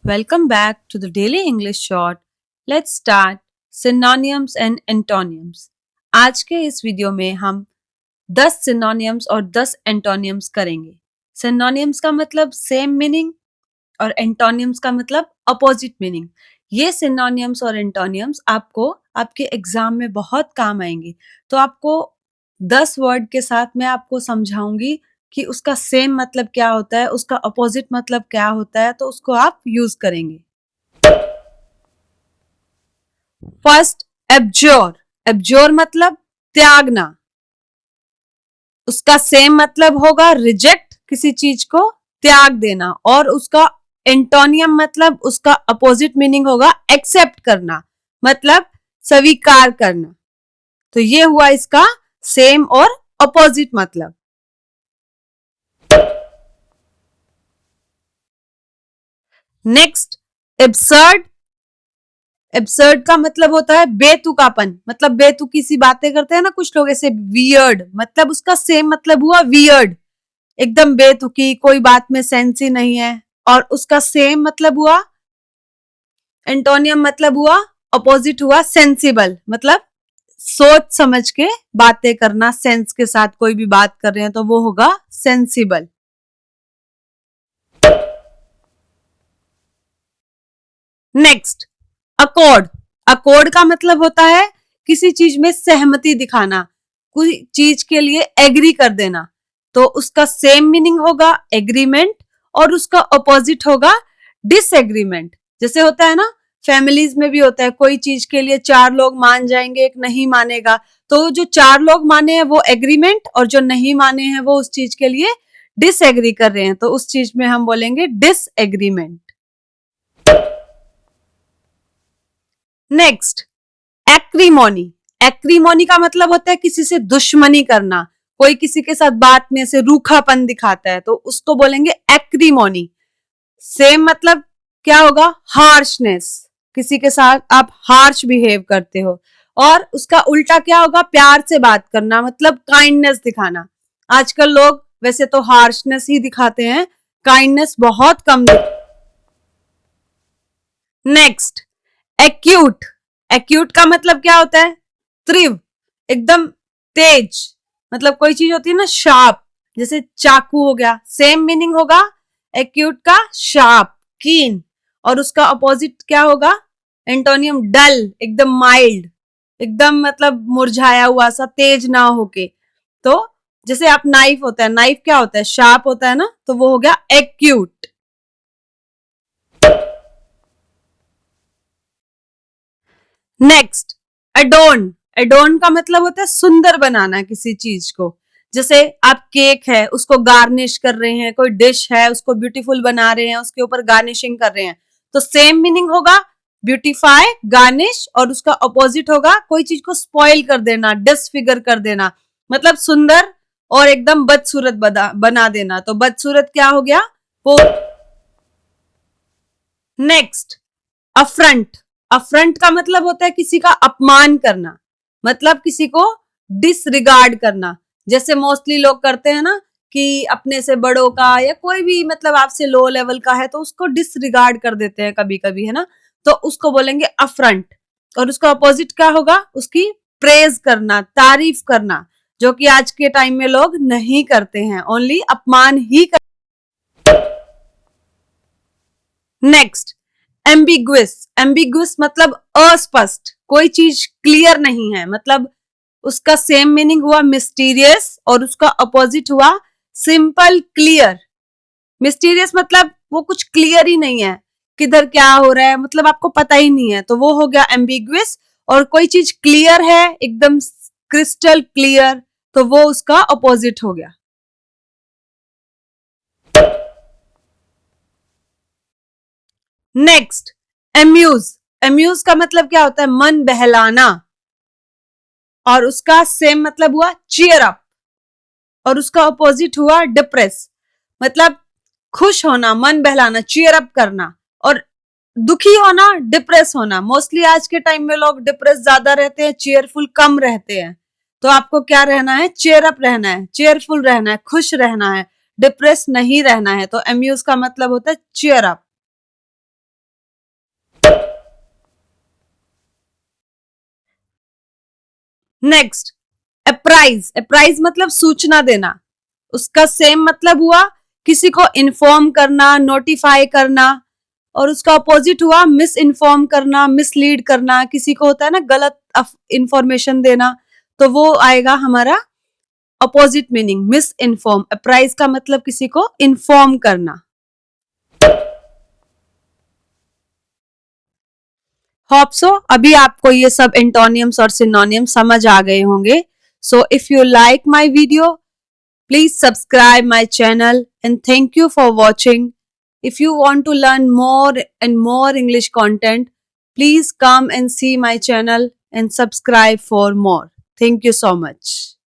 Welcome back to the Daily English Short. Let's start synonyms and antonyms. आज के इस video में हम 10 synonyms और 10 antonyms करेंगे. Synonyms का मतलब सेम मीनिंग और antonyms का मतलब अपोजिट मीनिंग. ये synonyms और antonyms आपको आपके एग्जाम में बहुत काम आएंगे. तो आपको 10 वर्ड के साथ मैं आपको समझाऊंगी कि उसका सेम मतलब क्या होता है, उसका अपोजिट मतलब क्या होता है, तो उसको आप यूज करेंगे. फर्स्ट, एब्जोर. एब्जोर मतलब त्यागना. उसका सेम मतलब होगा रिजेक्ट, किसी चीज को त्याग देना. और उसका एंटोनियम मतलब उसका अपोजिट मीनिंग होगा एक्सेप्ट करना, मतलब स्वीकार करना. तो ये हुआ इसका सेम और अपोजिट मतलब. Next, absurd. एब्सर्ड का मतलब होता है बेतुकापन, मतलब बेतुकी सी बातें करते हैं ना कुछ लोग ऐसे. वियर्ड मतलब उसका सेम मतलब हुआ वियर्ड, एकदम बेतुकी, कोई बात में सेंस ही नहीं है. और उसका सेम मतलब हुआ एंटोनियम मतलब हुआ अपोजिट हुआ सेंसिबल, मतलब सोच समझ के बातें करना, सेंस के साथ कोई भी बात कर रहे हैं तो वो होगा सेंसिबल. Next, accord. अकॉर्ड का मतलब होता है किसी चीज में सहमति दिखाना, कोई चीज के लिए एग्री कर देना. तो उसका सेम मीनिंग होगा एग्रीमेंट और उसका अपोजिट होगा डिसएग्रीमेंट. जैसे होता है ना, फैमिलीज में भी होता है, कोई चीज के लिए 4 लोग मान जाएंगे, एक नहीं मानेगा. तो जो 4 लोग माने हैं वो एग्रीमेंट, और जो नहीं माने हैं वो उस चीज के लिए डिसएग्री कर रहे हैं, तो उस चीज में हम बोलेंगे डिसएग्रीमेंट. नेक्स्ट, एक्रीमोनी. एक्रीमोनी का मतलब होता है किसी से दुश्मनी करना, कोई किसी के साथ बात में से रूखापन दिखाता है, तो उसको बोलेंगे एक्रीमोनी. सेम मतलब क्या होगा, हार्शनेस, किसी के साथ आप हार्श बिहेव करते हो. और उसका उल्टा क्या होगा, प्यार से बात करना, मतलब काइंडनेस दिखाना. आजकल लोग वैसे तो हार्शनेस ही दिखाते हैं, काइंडनेस बहुत कम. Next, acute. एक्यूट का मतलब क्या होता है, तीव्र, एकदम तेज, मतलब कोई चीज होती है ना शार्प, जैसे चाकू हो गया. सेम मीनिंग होगा एक्यूट का शार्प, कीन. और उसका अपोजिट क्या होगा, एंटोनियम डल, एकदम माइल्ड, एकदम मतलब मुरझाया हुआ सा, तेज ना होके. तो जैसे आप नाइफ होता है, नाइफ क्या होता है, शार्प होता है ना, तो वो हो गया एक्यूट. नेक्स्ट, एडोन. एडोन का मतलब होता है सुंदर बनाना किसी चीज को. जैसे आप केक है उसको गार्निश कर रहे हैं, कोई डिश है उसको ब्यूटीफुल बना रहे हैं, उसके ऊपर गार्निशिंग कर रहे हैं. तो सेम मीनिंग होगा ब्यूटीफाई, गार्निश, और उसका अपोजिट होगा कोई चीज को स्पॉइल कर देना, डिसफिगर कर देना, मतलब सुंदर और एकदम बदसूरत बना देना. तो बदसूरत क्या हो गया वो. Next, affront. अफ्रंट का मतलब होता है किसी का अपमान करना, मतलब किसी को डिसरिगार्ड करना. जैसे मोस्टली लोग करते हैं ना कि अपने से बड़ों का या कोई भी मतलब आपसे लो लेवल का है तो उसको डिसरिगार्ड कर देते हैं कभी कभी, है ना. तो उसको बोलेंगे अफ्रंट. और उसका अपोजिट क्या होगा, उसकी प्रेज करना, तारीफ करना, जो कि आज के टाइम में लोग नहीं करते हैं, ओनली अपमान ही कर. Next, ambiguous. एम्बिगुअस मतलब अस्पष्ट, कोई चीज क्लियर नहीं है, मतलब उसका सेम मीनिंग हुआ मिस्टीरियस और उसका अपोजिट हुआ सिंपल क्लियर. मिस्टीरियस मतलब वो कुछ क्लियर ही नहीं है, किधर क्या हो रहा है, मतलब आपको पता ही नहीं है, तो वो हो गया एम्बिगुअस. और कोई चीज क्लियर है, एकदम क्रिस्टल क्लियर, तो वो उसका अपोजिट हो गया. Next, amuse. एम्यूज का मतलब क्या होता है, मन बहलाना, और उसका सेम मतलब हुआ चीयर अप. और उसका अपोजिट हुआ डिप्रेस, मतलब खुश होना, मन बहलाना, चीयर अप करना. और दुखी होना, डिप्रेस होना. मोस्टली आज के टाइम में लोग डिप्रेस ज्यादा रहते हैं, चीयरफुल कम रहते हैं. तो आपको क्या रहना है, चीयर अप रहना है, चीयरफुल रहना है, खुश रहना है, डिप्रेस नहीं रहना है. तो एम्यूज का मतलब होता है cheer up. Next, apprise. Apprise मतलब सूचना देना। उसका सेम मतलब हुआ किसी को इन्फॉर्म करना, नोटिफाई करना, और उसका अपोजिट हुआ मिस इन्फॉर्म करना, मिसलीड करना। किसी को होता है ना गलत इंफॉर्मेशन देना, तो वो आएगा हमारा opposite meaning, miss inform. Apprise का मतलब किसी को इन्फॉर्म करना। होप सो अभी आपको ये सब एंटोनियम्स और सिनोनियम्स समझ आ गए होंगे। So if you like my video, please subscribe my channel and thank you for watching. If you want to learn more and more English content, please come and see my channel and subscribe for more. Thank you so much.